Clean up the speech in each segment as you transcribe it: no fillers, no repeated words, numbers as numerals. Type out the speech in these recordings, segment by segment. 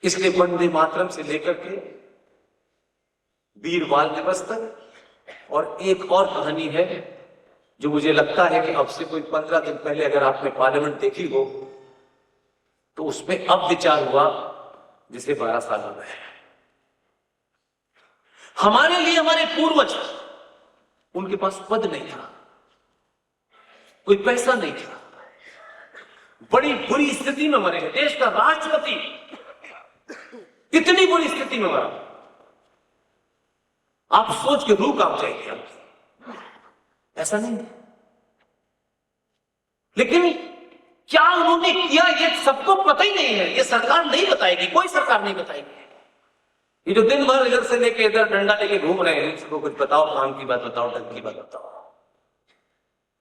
इसलिए वंदे मातरम से लेकर के वीर बाल दिवस तक। और एक और कहानी है जो मुझे लगता है कि अब से कोई 15 दिन पहले अगर आपने पार्लियामेंट देखी हो तो उसमें अब विचार हुआ जिसे 12 साल हो गए। हमारे लिए हमारे पूर्वज, उनके पास पद नहीं था, कोई पैसा नहीं था, बड़ी बुरी स्थिति में मरे। देश का राष्ट्रपति इतनी बुरी स्थिति में मरा, आप सोच के रूह कांप जाएंगे। ऐसा नहीं, लेकिन क्या उन्होंने किया ये सबको पता ही नहीं है। ये सरकार नहीं बताएगी, कोई सरकार नहीं बताएगी। ये जो दिन भर इधर से लेके इधर डंडा लेके घूम रहे हैं, सबको कुछ बताओ, काम की बात बताओ, ढंग की बात बताओ।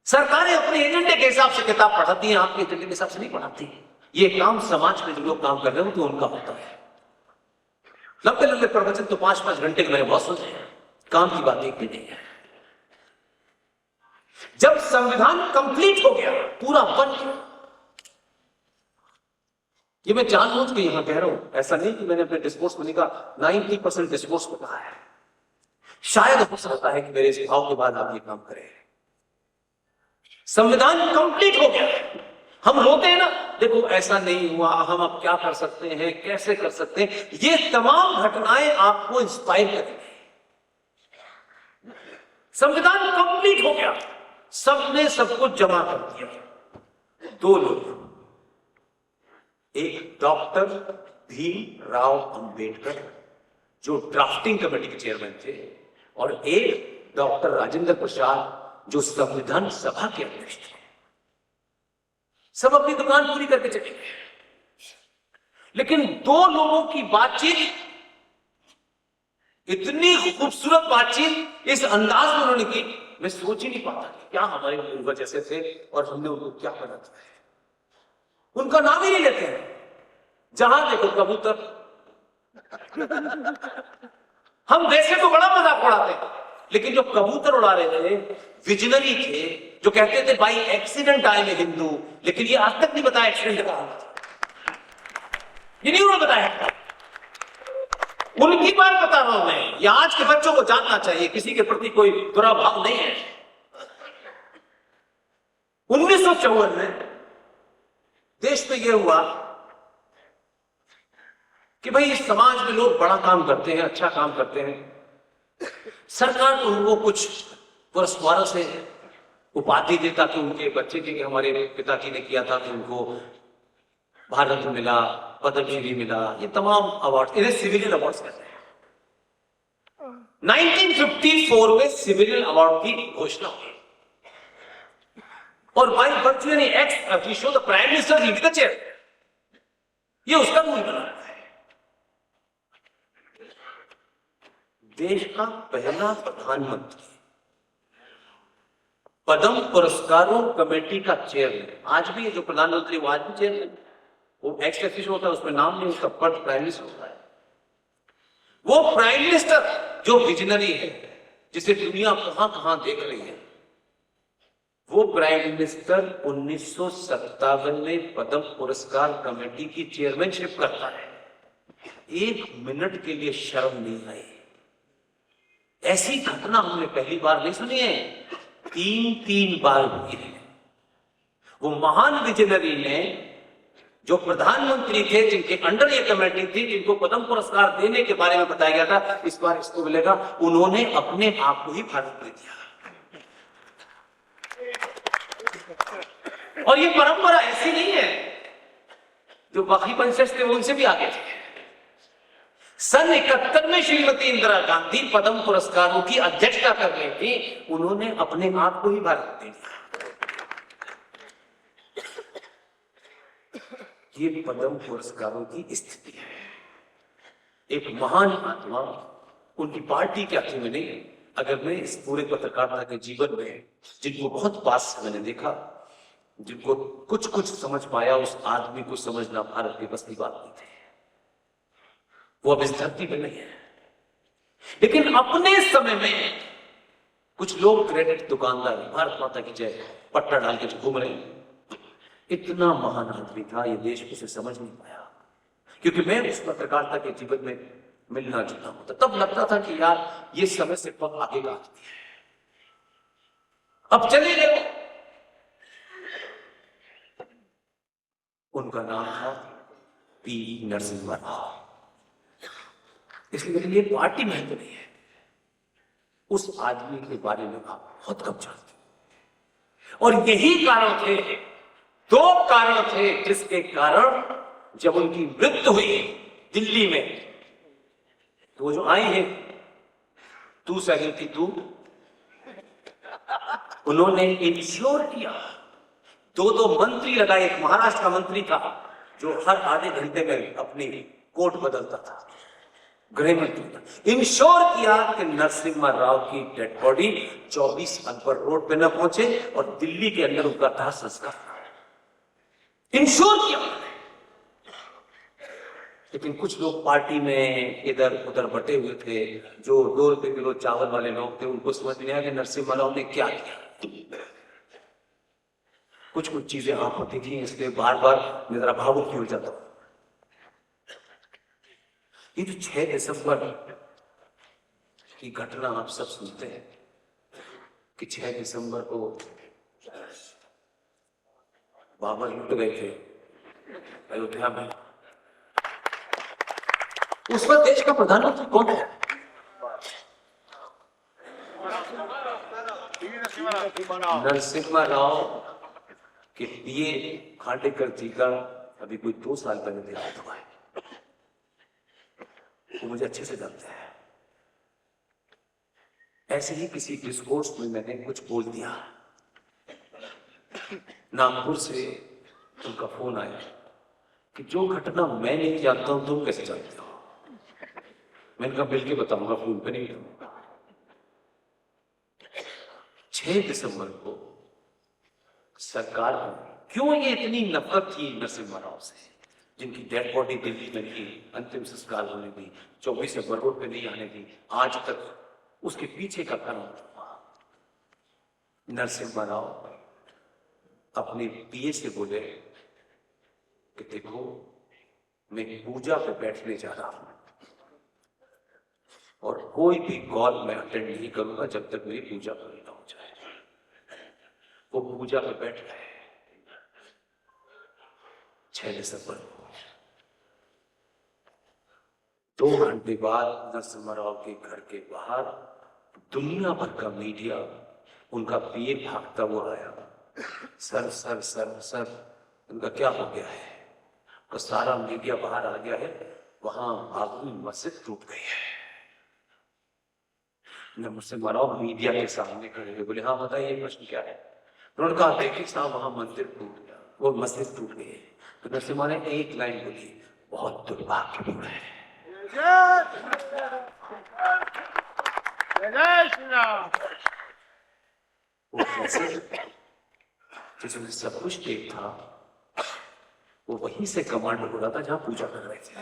सरकारें अपने एजेंडे के हिसाब से किताब पढ़ाती हैं, आपके एजेंडे के हिसाब से नहीं पढ़ाती। ये काम समाज में जो लोग काम कर रहे हो तो उनका होता है। लंबे लंबे प्रवचन तो 5-5 घंटे के मैंने बहुत सुने हैं, काम की बात एक भी नहीं है। जब संविधान कंप्लीट हो गया, पूरा बन गया, ये मैं जानबूझ के यहां कह रहा हूं, ऐसा नहीं कि मैंने अपने डिस्कोर्स में कहा, 90% डिस्कोर्स में कहा है। शायद हो सकता है कि मेरे इस भाव के बाद आप ये काम करें। संविधान कंप्लीट हो गया, हम रोते हैं ना, देखो ऐसा नहीं हुआ, हम अब क्या कर सकते हैं, कैसे कर सकते हैं। ये तमाम घटनाएं आपको इंस्पायर करेंगे। संविधान कंप्लीट हो गया, सबने सब कुछ जमा कर दिया। 2 लोग, एक डॉक्टर भीमराव अंबेडकर जो ड्राफ्टिंग कमेटी के चेयरमैन थे, और एक डॉक्टर राजेंद्र प्रसाद जो संविधान सभा के अध्यक्ष थे। सब अपनी दुकान पूरी करके चले गए, लेकिन 2 लोगों की बातचीत, इतनी खूबसूरत बातचीत इस अंदाज में उन्होंने की, मैं सोच ही नहीं पाता कि क्या हमारे पूर्वज ऐसे थे और हमने उनको क्या बना दिया है। उनका नाम ही नहीं लेते हैं, जहां देखो कबूतर। हम वैसे तो बड़ा मजाक उड़ाते हैं, लेकिन जो कबूतर उड़ा रहे थे, विजनरी थे, जो कहते थे भाई एक्सीडेंट आए में हिंदू, लेकिन ये आज तक नहीं बताया एक्सीडेंट कहां था। ये नहीं उन्होंने बताया, उनकी बात बता रहा हूं मैं। ये आज के बच्चों को जानना चाहिए, किसी के प्रति कोई बुरा भाव नहीं है। 1954 में देश में यह हुआ कि भाई इस समाज में लोग बड़ा काम करते हैं, अच्छा काम करते हैं, सरकार तो उनको कुछ पुरस्कारों से उपाधि देता कि उनके बच्चे के, हमारे पिताजी ने किया था तो उनको भारत रत्न मिला, पद्मश्री मिला, ये तमाम अवार्ड, इन्हें सिविलियन अवार्ड कहते हैं। 1954 में सिविलियन अवार्ड की घोषणा हुई, और बाय वर्चुअल यानी ex officio the prime minister lead the chair, ये उसका रूल बना है। देश का पहला प्रधानमंत्री पद्म पुरस्कारों कमेटी का चेयरमैन, आज भी जो प्रधानमंत्री वो आज भी चेयरमैन, वो एक्स ऑफिशियो होता है, उसमें नाम नहीं, उसका पद प्राइम मिनिस्टर होता है। वो प्राइम मिनिस्टर जो विजनरी है, जिसे दुनिया कहां कहां देख रही है, वो प्राइम मिनिस्टर 1957 में पद्म पुरस्कार कमेटी की चेयरमैनशिप करता है। 1 मिनट के लिए शर्म नहीं आई। ऐसी घटना हमने पहली बार नहीं सुनी है, 3 बार हुई है। वो महान विजनरी ने, जो प्रधानमंत्री थे, जिनके अंडर ये कमेटी थी, जिनको पद्म पुरस्कार देने के बारे में बताया गया था इस बार इसको मिलेगा, उन्होंने अपने आप को ही भारत में दिया। और ये परंपरा ऐसी नहीं है, जो बाकी वंशज थे वो उनसे भी आगे थे। सन 71 में श्रीमती इंदिरा गांधी पद्म पुरस्कारों की अध्यक्षता कर रही थी, उन्होंने अपने आप को ही भारत दे दिया। ये पद्म पुरस्कारों की स्थिति है। एक महान आत्मा, उनकी पार्टी क्या थी मैं नहीं, अगर मैं इस पूरे पत्रकारिता के जीवन में जिनको बहुत पास से मैंने देखा, जिनको कुछ कुछ समझ पाया, उस आदमी को समझना भारत के बस की बात नहीं थी। वो अब इस धरती पे नहीं है, लेकिन अपने समय में कुछ लोग क्रेडिट दुकानदार, भारत माता की जय पट्टा डाल के घूम रहे हैं। इतना महान आदमी था, ये देश उसे समझ नहीं पाया। क्योंकि मैं उस पत्रकारिता के जीवन में मिलना जुलना होता, तब लगता था कि यार ये समय से पग आगे का है। अब चले गए। उनका नाम था पी नरसिम्हा राव। इसलिए मेरे लिए पार्टी महत्व नहीं है, उस आदमी के बारे में आप बहुत कम जानते हैं। और यही कारण थे, दो कारण थे जिसके कारण जब उनकी मृत्यु हुई दिल्ली में, तो वो जो आई है तू सेकंड थी तू, उन्होंने इंश्योर किया, दो मंत्री लगाए। एक महाराष्ट्र का मंत्री था जो हर आधे घंटे में अपनी कोट बदलता था, गृह मंत्री। इंश्योर किया कि नरसिम्हा राव की डेड बॉडी 24 अकबर रोड पे न पहुंचे और दिल्ली के अंदर उनका दाह संस्कार इंश्योर किया। लेकिन कुछ लोग पार्टी में इधर उधर बटे हुए थे, जो 2 रुपए किलो चावल वाले लोग थे, उनको समझ नहीं आया कि नरसिम्हा राव ने क्या किया। कुछ चीजें आंखों दिखी, इसलिए बार बार मैं जरा भावुक हो जाता हूं। ये जो 6 दिसंबर की घटना आप सब सुनते हैं कि 6 दिसंबर को बाबर लुट गए थे अयोध्या में, उस वक्त देश का प्रधानमंत्री कौन है? नरसिम्हा राव के पीए खांडेकर जी का अभी कोई 2 साल पहले देहांत हुआ है। वो मुझे अच्छे से जानते हैं। ऐसे ही किसी डिस्कोर्स में मैंने कुछ बोल दिया, नागपुर से उनका फोन आया कि जो घटना मैं नहीं जानता हूं तुम कैसे जानते हो। मैंने कहा मिलके बताऊंगा, फोन पे नहीं बताऊंगा। 6 दिसंबर को सरकार को क्यों ये इतनी नफरत थी नरसिम्हा राव से, जिनकी डेड बॉडी दिल्ली में थी, अंतिम संस्कार होने दी, 24 अकबर रोड पे नहीं आने दी आज तक, उसके पीछे का कारण था। नरसिम्हा राव अपने पीए से बोले कि देखो मैं पूजा पे बैठने जा रहा हूं और कोई भी कॉल मैं अटेंड नहीं करूंगा जब तक मेरी पूजा पूरी ना हो जाए। वो पूजा पे बैठ गए 6 दिसंबर को। 2 घंटे बाद नरसिम्हा राव के घर के बाहर दुनिया भर का मीडिया, उनका पीए भागता हुआ आया, सर सर सर सर उनका क्या हो गया है? तो सारा मीडिया बाहर आ गया है, वहां बाबरी मस्जिद टूट गई है। नरसिम्हा राव मीडिया के सामने खड़े हुए बोले हाँ बताइए प्रश्न क्या है? उन्होंने कहा देखिए साहब वहां मंदिर टूट गया, वो मस्जिद टूट गई है। तो नरसिम्हा ने एक लाइन बोली, बहुत दुर्भाग्यपूर्ण है। वो कैसे? जिसमें सब कुछ ठीक था, वो वहीं से कमांड हो रहा था जहां पूजा कर रहे थे।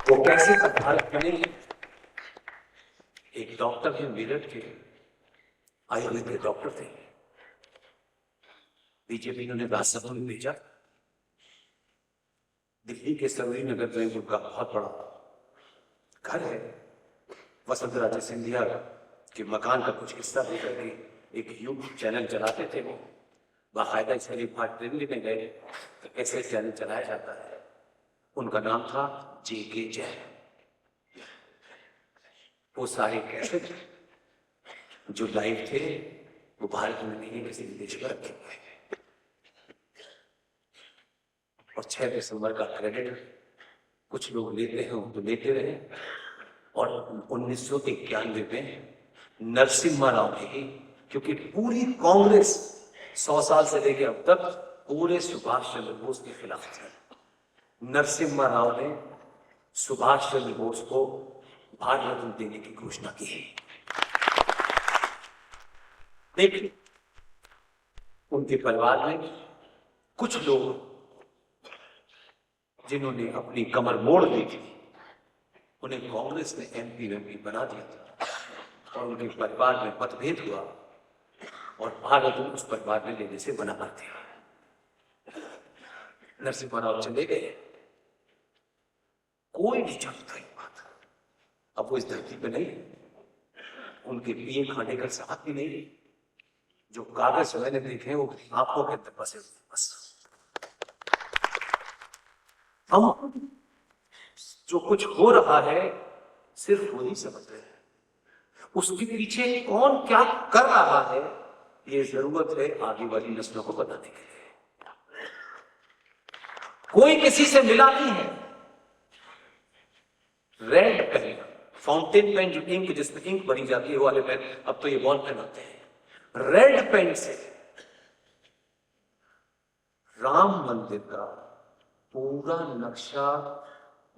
वो कैसे भारत बनेंगे? एक डॉक्टर थे मेरठ के, आयुर्वेद के डॉक्टर थे, बीजेपी ने उन्हें राज्यसभा में भेजा। दिल्ली के सरोजनी नगर में उनका बहुत बड़ा घर है। वसंत राजे सिंधिया के मकान का कुछ हिस्सा देकर के एक यूट्यूब चैनल चलाते थे। वो बाकायदा इसके लिए ट्रेनिंग लेने गए तो कैसे चैनल चलाया जाता है। उनका नाम था JK जैन। वो सारे कैसेट जो लाइव थे वो भारत में नहीं किसी विदेश में रखे हुए हैं। और 6 दिसंबर का क्रेडिट कुछ लोग लेते हैं तो लेते रहे। और 1991 में नरसिम्हा राव ने ही, क्योंकि पूरी कांग्रेस 100 साल से लेकर अब तक पूरे सुभाष चंद्र बोस के खिलाफ थी, नरसिम्हा राव ने सुभाष चंद्र बोस को भारत रत्न देने की घोषणा की है। देखिए उनके परिवार में कुछ लोग जिन्होंने अपनी कमर मोड़ दी थी, उन्हें कांग्रेस ने MP बना दिया था और उनके परिवार में मतभेद हुआ और भारत उस परिवार ने लेने से मना कर दिया। नरसिम्हा राव चले गए, कोई नहीं जानता ये बात। अब वो इस धरती पे नहीं, उनके पिए खाने का साथ भी नहीं। जो कागज मैंने देखे वो आंखों के अंदर बसे बस। हम जो कुछ हो रहा है सिर्फ वही समझ रहे हैं, उसके पीछे कौन क्या कर रहा है ये जरूरत है आगे वाली नस्लों को बताने के लिए। कोई किसी से मिला नहीं है। रेड पेन, फाउंटेन पेन, जो इंक जिसमें इंक भरी जाती है वो वाले पेन, अब तो ये बॉल पेन होते हैं। रेड पेन से राम मंदिर का पूरा नक्शा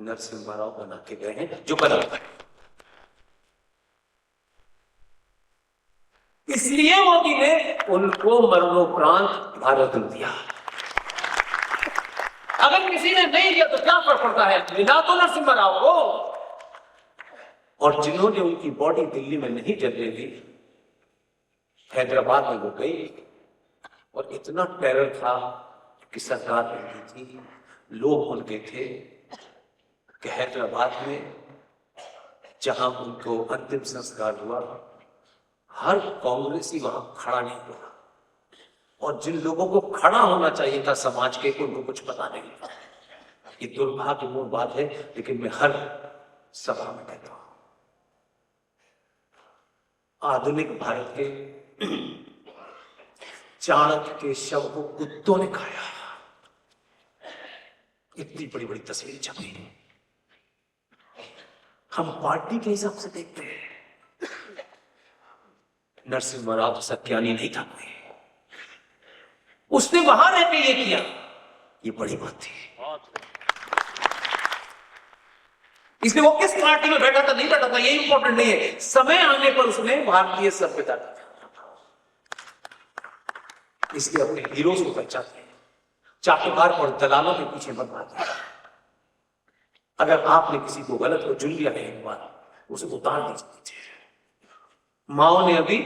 नरसिम्हा राव बना के गए हैं, जो बना है। इसलिए मोदी ने उनको मरणोपरांत भारत रत्न दिया। अगर किसी ने नहीं दिया तो क्या फर्क पड़ता है, मिला तो नरसिम्हा राव को। और जिन्होंने उनकी बॉडी दिल्ली में नहीं जलने दी, हैदराबाद में वो गई और इतना टेरर था कि सरकार नहीं थी, लोग उनके थे कि हैदराबाद में जहां उनको अंतिम संस्कार हुआ हर कांग्रेसी वहां खड़ा नहीं हुआ, और जिन लोगों को खड़ा होना चाहिए था समाज के, उनको कुछ पता नहीं था। ये दुर्भाग्यपूर्ण बात है, लेकिन मैं हर सभा में कहता हूं, आधुनिक भारत के चाणक्य के शव को कुत्तों ने खाया। इतनी बड़ी बड़ी तस्वीरें छपी, हम पार्टी के हिसाब से देखते हैं। नरसिम्हा राव सत्यानी नहीं था, उसने वहां रह के ये किया, ये बड़ी बात थी। इसलिए वो किस पार्टी में बैठा था नहीं बैठा था ये इंपॉर्टेंट नहीं है, समय आने पर उसने भारतीय सभ्यता का, इसलिए अपने हीरोज को पहचानते हैं, चाटुकार और दलालों के पीछे मत भागिए। अगर आपने किसी को गलत को चुन लिया है एक बार, उसे उतार दीजिए। माओ ने अभी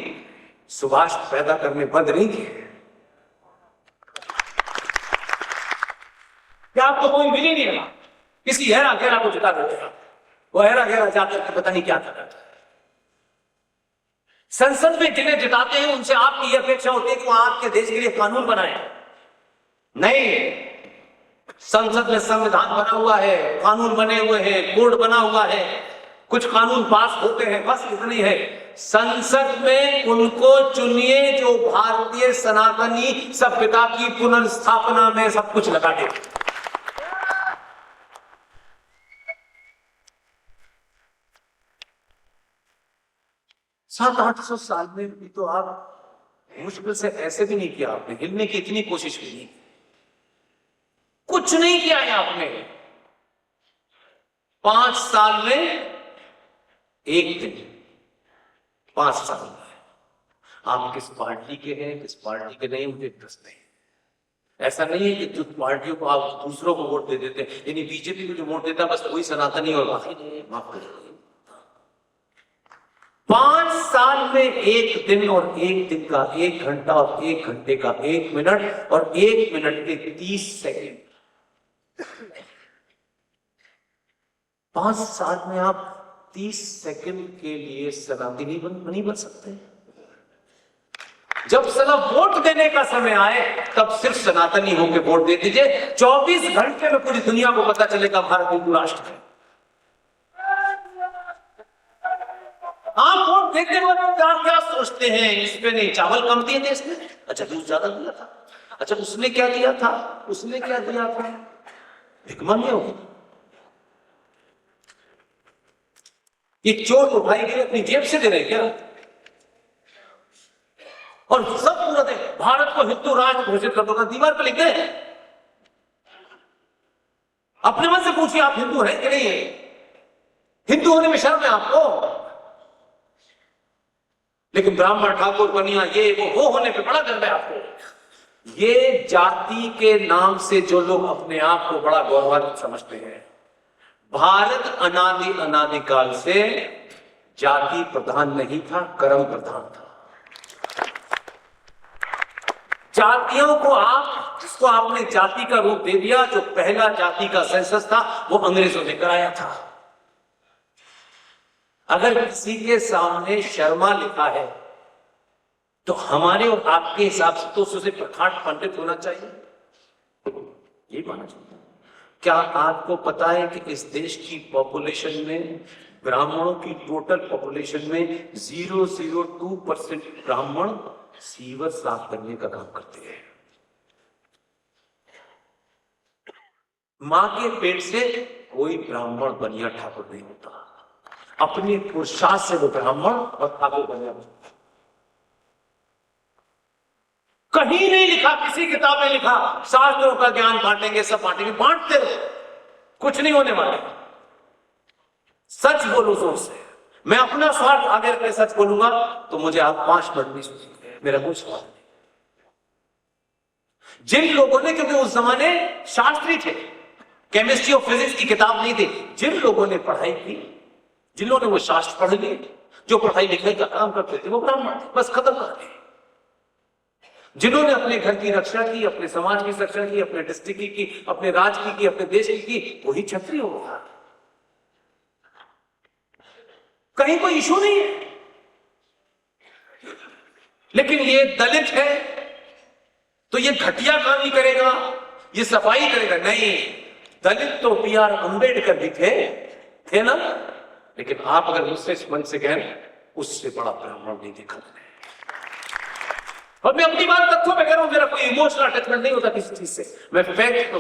सुभाष पैदा करने बंद नहीं किए। क्या आपको कोई मिल ही नहीं रहा, किसी हेरा घेरा को जिता देगा, वो हेरा घेरा जाकर के पता नहीं क्या करता है। संसद में जिन्हें जिताते हैं उनसे आपकी यह अपेक्षा होती है कि वो आपके देश के लिए कानून बनाए। नहीं, संसद में संविधान बना हुआ है, कानून बने हुए हैं, कोड बना हुआ है, कुछ कानून पास होते हैं, बस इतनी है। संसद में उनको चुनिए जो भारतीय सनातनी सभ्यता की पुनर्स्थापना में सब कुछ लगा दे। 700-800 साल में भी तो आप मुश्किल से ऐसे भी नहीं किया, आपने हिलने की इतनी कोशिश भी नहीं, कुछ नहीं किया है आपने। 5 साल में एक दिन, 5 साल में आप किस पार्टी के हैं किस पार्टी के नहीं, मुझे इंटरेस्ट नहीं। ऐसा नहीं है कि जो पार्टियों को आप दूसरों को वोट दे देते हैं, यानी बीजेपी को जो वोट देता है बस वही सनातनी और बाकी नहीं। माफ करिए, 5 साल में एक दिन और एक दिन का 1 घंटा और 1 घंटे का 1 मिनट और 1 मिनट के 30 सेकेंड, 5 साल में आप 30 सेकंड के लिए सनातनी नहीं बन सकते। जब साला वोट देने का समय आए तब सिर्फ सनातनी होकर वोट दे दीजिए। 24 घंटे में पूरी दुनिया को पता चलेगा भारत हिंदू राष्ट्र है। आप वोट देते वक्त क्या सोचते हैं, इस पे नहीं चावल कम दिए थे इसने, अच्छा दूध ज्यादा दिया था, अच्छा उसने क्या दिया था, उसने क्या दिया था, भिखमंगे हो। ये चोट उठाई गई अपनी जेब से दे रहे क्या, और सब पूरा दे भारत को हिंदू राष्ट्र घोषित कर दो, दीवार पर लिख दे। अपने मन से पूछिए आप हिंदू हैं कि नहीं है, हिंदू होने में शर्म है आपको। लेकिन ब्राह्मण ठाकुर बनिया ये वो होने पे बड़ा गर्व है आपको। ये जाति के नाम से जो लोग अपने आप को बड़ा गौरवान्वित समझते हैं, भारत अनादिकाल से जाति प्रधान नहीं था, कर्म प्रधान था। जातियों को आप जिसको आपने जाति का रूप दे दिया, जो पहला जाति का सेंसस था वो अंग्रेजों ने कराया था। अगर किसी के सामने शर्मा लिखा है तो हमारे और आपके हिसाब से तो उसे प्रखाट पंडित होना चाहिए, ये माना चाहिए। क्या आपको पता है कि इस देश की पॉपुलेशन में, ब्राह्मणों की टोटल पॉपुलेशन में 0.02% ब्राह्मण सीवर साफ करने का काम करते हैं। मां के पेट से कोई ब्राह्मण बनिया ठाकुर नहीं होता, अपने पुरुषार्थ से वो ब्राह्मण और ठाकुर बनिया। कहीं नहीं लिखा, किसी किताब में लिखा शास्त्रों का ज्ञान बांटेंगे, सब बांटेंगे, बांटते रहो, कुछ नहीं होने वाला। सच बोलो जोर से। मैं अपना स्वार्थ आगे रख के सच बोलूंगा तो मुझे आप 5 मिनट नहीं सुनेंगे, मेरा कोई स्वार्थ नहीं। जिन लोगों ने, क्योंकि उस जमाने शास्त्री थे, केमिस्ट्री और फिजिक्स की किताब नहीं थी, जिन लोगों ने पढ़ाई की, जिन लोगों ने वो शास्त्र पढ़ लिए, जो पढ़ाई लिखाई का काम करते थे, वो ब्राह्मण थे, बस खत्म कर दिए। जिन्होंने अपने घर की रक्षा की, अपने समाज की रक्षा की, अपने डिस्ट्रिक्ट की, अपने राज्य की, अपने देश की, वही क्षत्रिय होगा। कहीं कोई इशू नहीं है। लेकिन ये दलित है तो ये घटिया काम ही करेगा, ये सफाई करेगा, नहीं। दलित तो बी.आर. अंबेडकर भी थे ना, लेकिन आप अगर मुझसे इस मन से कहें, उससे बड़ा ब्राह्मण नहीं देखा मैंने। और मैं अपनी बात तथ्यों पे कह रहा हूं, मेरा कोई इमोशनल अटैचमेंट नहीं होता किसी चीज से, मैं फैक्ट